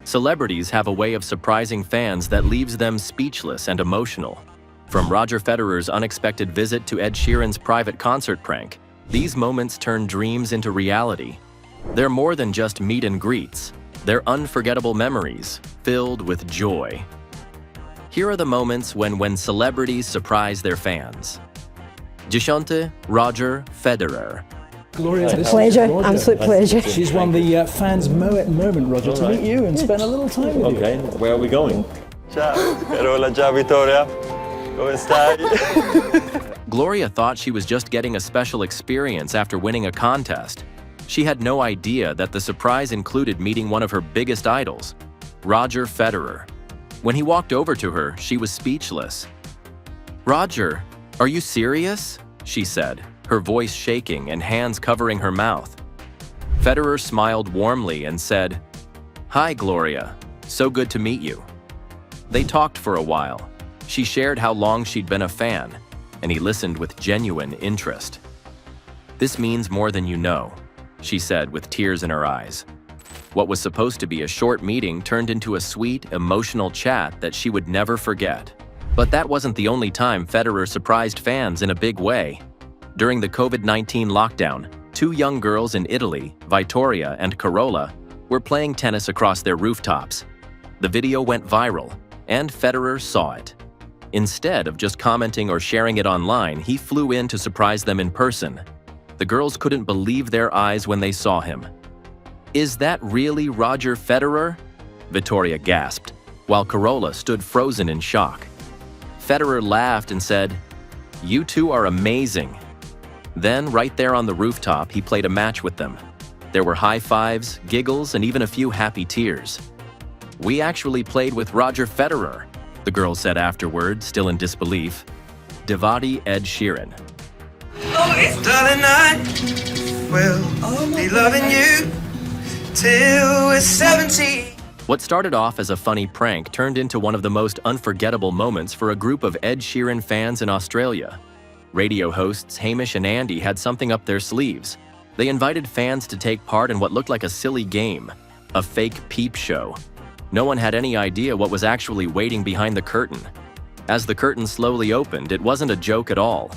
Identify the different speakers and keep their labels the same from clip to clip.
Speaker 1: Celebrities have a way of surprising fans that leaves them speechless and emotional. From Roger Federer's unexpected visit to Ed Sheeran's private concert prank, these moments turn dreams into reality. They're more than just meet and greets. They're unforgettable memories, filled with joy. Here are the moments when celebrities surprise their fans. Dziesiąty, Roger Federer.
Speaker 2: Gloria, this
Speaker 3: Pleasure,
Speaker 2: is Roger.
Speaker 3: absolute pleasure.
Speaker 2: She's won the fans' moment, Roger, to meet you and spend a little time with you.
Speaker 4: Okay, where are we going?
Speaker 5: Ciao, Carola. Ciao, Vittoria. Come stai?
Speaker 1: Gloria thought she was just getting a special experience after winning a contest. She had no idea that the surprise included meeting one of her biggest idols, Roger Federer. When he walked over to her, she was speechless. "Roger, are you serious?" she said, her voice shaking and hands covering her mouth. Federer smiled warmly and said, "Hi, Gloria. So good to meet you." They talked for a while. She shared how long she'd been a fan, and he listened with genuine interest. "This means more than you know," she said with tears in her eyes. What was supposed to be a short meeting turned into a sweet, emotional chat that she would never forget. But that wasn't the only time Federer surprised fans in a big way. During the COVID-19 lockdown, two young girls in Italy, Vittoria and Carola, were playing tennis across their rooftops. The video went viral, and Federer saw it. Instead of just commenting or sharing it online, he flew in to surprise them in person. The girls couldn't believe their eyes when they saw him. "Is that really Roger Federer?" Vittoria gasped, while Carola stood frozen in shock. Federer laughed and said, "You two are amazing." Then, right there on the rooftop, he played a match with them. There were high fives, giggles, and even a few happy tears. "We actually played with Roger Federer," the girl said afterward, still in disbelief. Devati Ed Sheeran.
Speaker 6: Darling, I will be loving you till we're 70.
Speaker 1: What started off as a funny prank turned into one of the most unforgettable moments for a group of Ed Sheeran fans in Australia. Radio hosts Hamish and Andy had something up their sleeves. They invited fans to take part in what looked like a silly game, a fake peep show. No one had any idea what was actually waiting behind the curtain. As the curtain slowly opened, it wasn't a joke at all.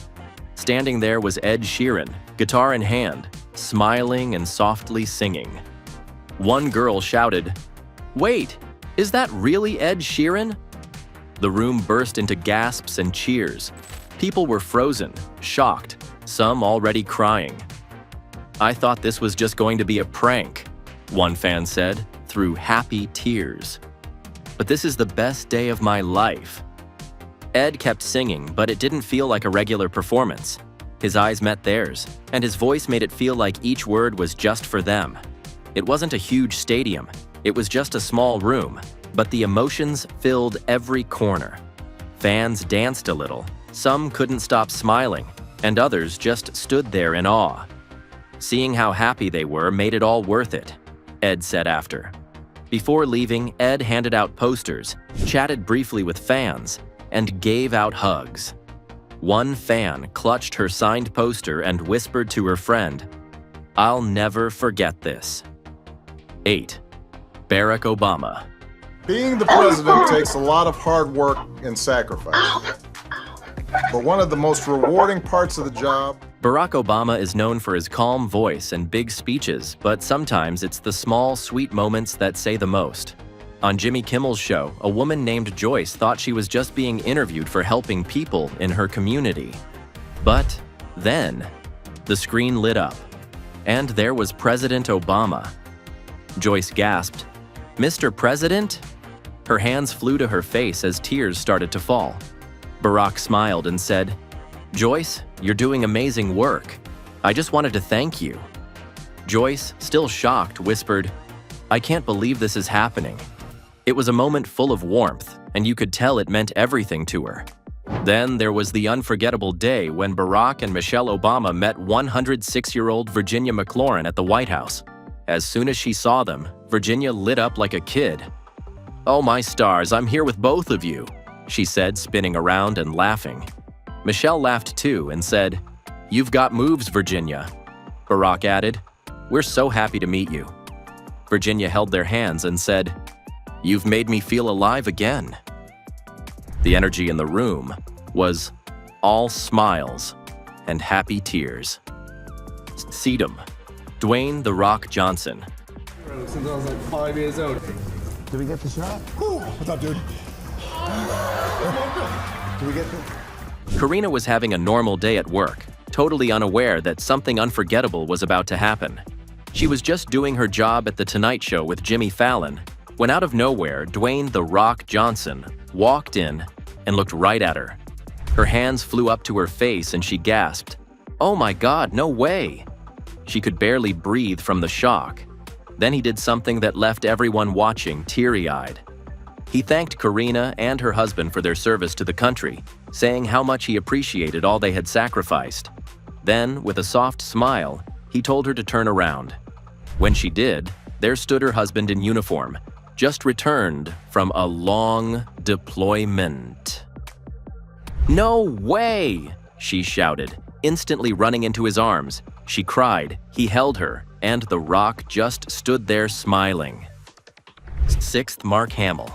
Speaker 1: Standing there was Ed Sheeran, guitar in hand, smiling and softly singing. One girl shouted, "Wait, is that really Ed Sheeran?" The room burst into gasps and cheers. People were frozen, shocked, some already crying. "I thought this was just going to be a prank," one fan said, through happy tears. "But this is the best day of my life." Ed kept singing, but it didn't feel like a regular performance. His eyes met theirs, and his voice made it feel like each word was just for them. It wasn't a huge stadium, it was just a small room, but the emotions filled every corner. Fans danced a little, some couldn't stop smiling, and others just stood there in awe. Seeing how happy they were made it all worth it, Ed said after. Before leaving, Ed handed out posters, chatted briefly with fans, and gave out hugs. One fan clutched her signed poster and whispered to her friend, "I'll never forget this." 8. Barack Obama.
Speaker 7: Being the president takes a lot of hard work and sacrifice. But one of the most rewarding parts of the job.
Speaker 1: Barack Obama is known for his calm voice and big speeches, but sometimes it's the small, sweet moments that say the most. On Jimmy Kimmel's show, a woman named Joyce thought she was just being interviewed for helping people in her community. But then, the screen lit up, and there was President Obama. Joyce gasped, "Mr. President?" Her hands flew to her face as tears started to fall. Barack smiled and said, "Joyce, you're doing amazing work. I just wanted to thank you." Joyce, still shocked, whispered, "I can't believe this is happening." It was a moment full of warmth, and you could tell it meant everything to her. Then there was the unforgettable day when Barack and Michelle Obama met 106-year-old Virginia McLaurin at the White House. As soon as she saw them, Virginia lit up like a kid. "Oh my stars, I'm here with both of you," she said, spinning around and laughing. Michelle laughed too and said, "You've got moves, Virginia." Barack added, "We're so happy to meet you." Virginia held their hands and said, You've made me feel alive again." The energy in the room was all smiles and happy tears. Sedum, Dwayne "The Rock" Johnson.
Speaker 3: Since I was like 5 years old.
Speaker 4: Did we get the shot?
Speaker 3: What's up, dude?
Speaker 4: Did we get the...
Speaker 1: Karina was having a normal day at work, totally unaware that something unforgettable was about to happen. She was just doing her job at The Tonight Show with Jimmy Fallon, when out of nowhere, Dwayne "The Rock" Johnson walked in and looked right at her. Her hands flew up to her face and she gasped, "Oh my God, no way!" She could barely breathe from the shock. Then he did something that left everyone watching teary-eyed. He thanked Karina and her husband for their service to the country, saying how much he appreciated all they had sacrificed. Then, with a soft smile, he told her to turn around. When she did, there stood her husband in uniform, just returned from a long deployment. "No way!" she shouted, instantly running into his arms. She cried, he held her, and The Rock just stood there smiling. 6th, Mark Hamill.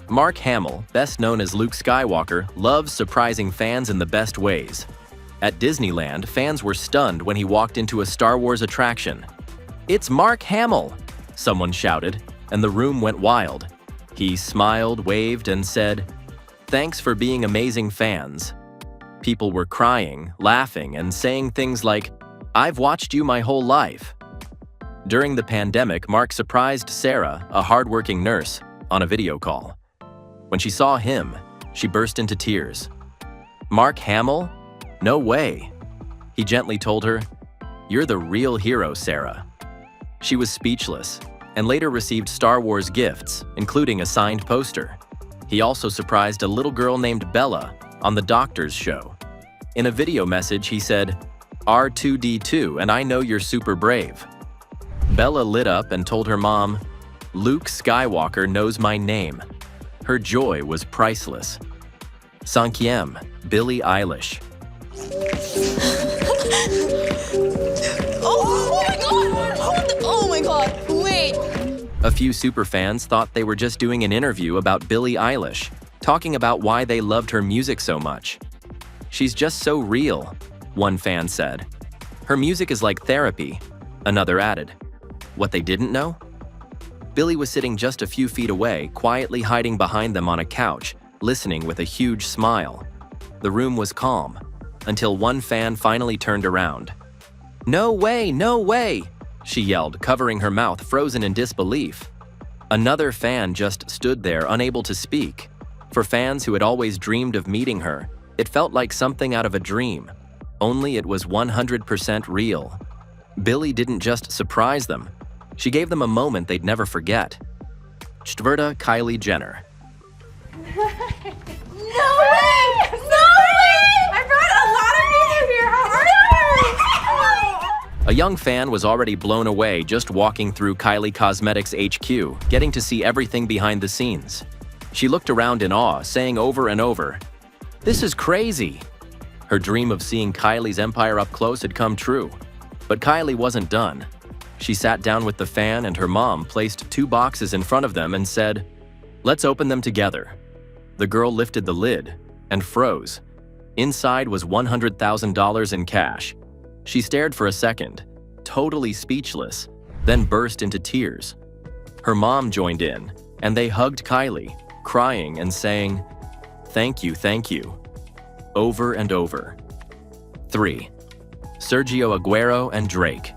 Speaker 1: Mark Hamill, best known as Luke Skywalker, loves surprising fans in the best ways. At Disneyland, fans were stunned when he walked into a Star Wars attraction. "It's Mark Hamill!" someone shouted, and the room went wild. He smiled, waved, and said, "Thanks for being amazing fans." People were crying, laughing, and saying things like, "I've watched you my whole life." During the pandemic, Mark surprised Sarah, a hardworking nurse, on a video call. When she saw him, she burst into tears. "Mark Hamill? No way." He gently told her, "You're the real hero, Sarah." She was speechless, and later received Star Wars gifts, including a signed poster. He also surprised a little girl named Bella on The Doctor's Show. In a video message, he said, "R2-D2, and I know you're super brave." Bella lit up and told her mom, "Luke Skywalker knows my name." Her joy was priceless. 5th, Billie Eilish.
Speaker 8: Oh my God! Oh my God! Wait!
Speaker 1: A few superfans thought they were just doing an interview about Billie Eilish, talking about why they loved her music so much. "She's just so real," one fan said. "Her music is like therapy," another added. What they didn't know? Billie was sitting just a few feet away, quietly hiding behind them on a couch, listening with a huge smile. The room was calm, until one fan finally turned around. "No way, no way!" she yelled, covering her mouth, frozen in disbelief. Another fan just stood there, unable to speak. For fans who had always dreamed of meeting her, it felt like something out of a dream, only it was 100% real. Billie didn't just surprise them, she gave them a moment they'd never forget. 4th, Kylie Jenner.
Speaker 8: No way! No way! I brought a lot of people here. How are you?
Speaker 1: A young fan was already blown away just walking through Kylie Cosmetics HQ, getting to see everything behind the scenes. She looked around in awe, saying over and over, "This is crazy!" Her dream of seeing Kylie's empire up close had come true. But Kylie wasn't done. She sat down with the fan and her mom placed 2 boxes in front of them and said, "Let's open them together." The girl lifted the lid and froze. Inside was $100,000 in cash. She stared for a second, totally speechless, then burst into tears. Her mom joined in, and they hugged Kylie, crying and saying, "Thank you," over and over. 3. Sergio Aguero and Drake.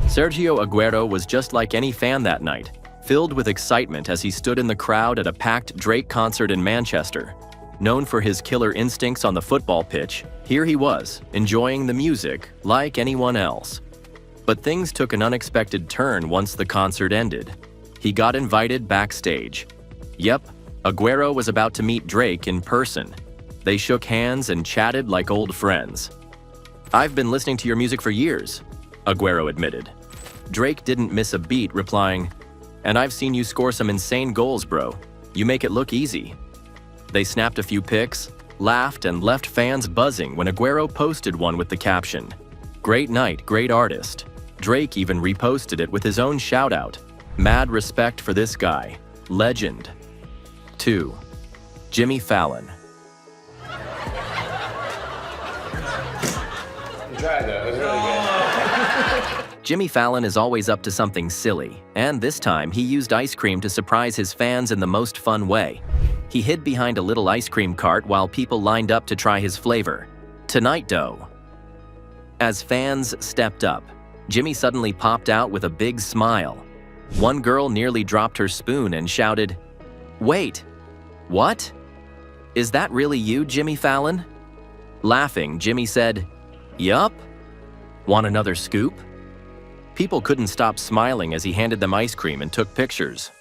Speaker 1: Sergio Aguero was just like any fan that night, filled with excitement as he stood in the crowd at a packed Drake concert in Manchester. Known for his killer instincts on the football pitch, here he was, enjoying the music like anyone else. But things took an unexpected turn once the concert ended. He got invited backstage. Yep, Aguero was about to meet Drake in person. They shook hands and chatted like old friends. "I've been listening to your music for years," Aguero admitted. Drake didn't miss a beat, replying, "And I've seen you score some insane goals, bro. You make it look easy." They snapped a few pics, laughed, and left fans buzzing when Aguero posted one with the caption, "Great night, great artist." Drake even reposted it with his own shout-out, "Mad respect for this guy. Legend." 2. Jimmy Fallon. Jimmy Fallon is always up to something silly, and this time he used ice cream to surprise his fans in the most fun way. He hid behind a little ice cream cart while people lined up to try his flavor, Tonight Dough. As fans stepped up, Jimmy suddenly popped out with a big smile. One girl nearly dropped her spoon and shouted, "Wait, what? Is that really you, Jimmy Fallon?" Laughing, Jimmy said, "Yup. Want another scoop?" People couldn't stop smiling as he handed them ice cream and took pictures.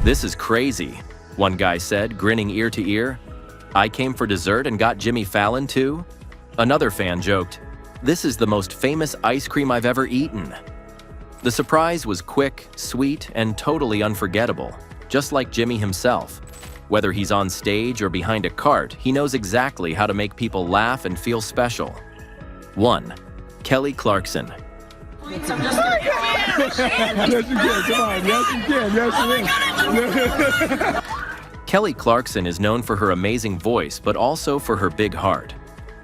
Speaker 1: "This is crazy," one guy said, grinning ear to ear. "I came for dessert and got Jimmy Fallon too?" Another fan joked, "This is the most famous ice cream I've ever eaten." The surprise was quick, sweet, and totally unforgettable, just like Jimmy himself. Whether he's on stage or behind a cart, he knows exactly how to make people laugh and feel special. 1. Kelly Clarkson.
Speaker 3: Yes, you can. Come on. Yes, you can. Yes, you can.
Speaker 1: Kelly Clarkson is known for her amazing voice, but also for her big heart.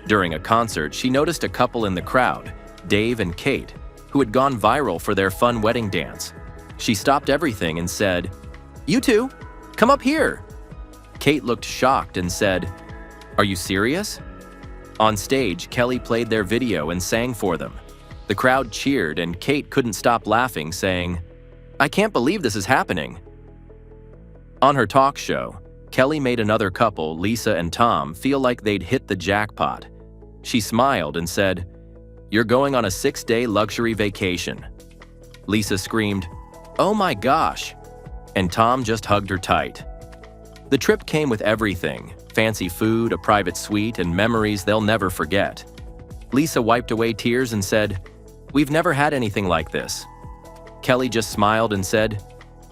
Speaker 1: During a concert, she noticed a couple in the crowd, Dave and Kate, who had gone viral for their fun wedding dance. She stopped everything and said, "You two, come up here." Kate looked shocked and said, "Are you serious?" On stage, Kelly played their video and sang for them. The crowd cheered and Kate couldn't stop laughing, saying, "I can't believe this is happening." On her talk show, Kelly made another couple, Lisa and Tom, feel like they'd hit the jackpot. She smiled and said, "You're going on a 6-day luxury vacation." Lisa screamed, "Oh my gosh!" and Tom just hugged her tight. The trip came with everything: fancy food, a private suite, and memories they'll never forget. Lisa wiped away tears and said, "We've never had anything like this." Kelly just smiled and said,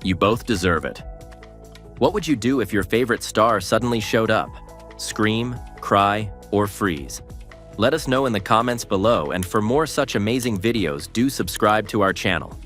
Speaker 1: "You both deserve it." What would you do if your favorite star suddenly showed up? Scream, cry, or freeze? Let us know in the comments below, and for more such amazing videos, do subscribe to our channel.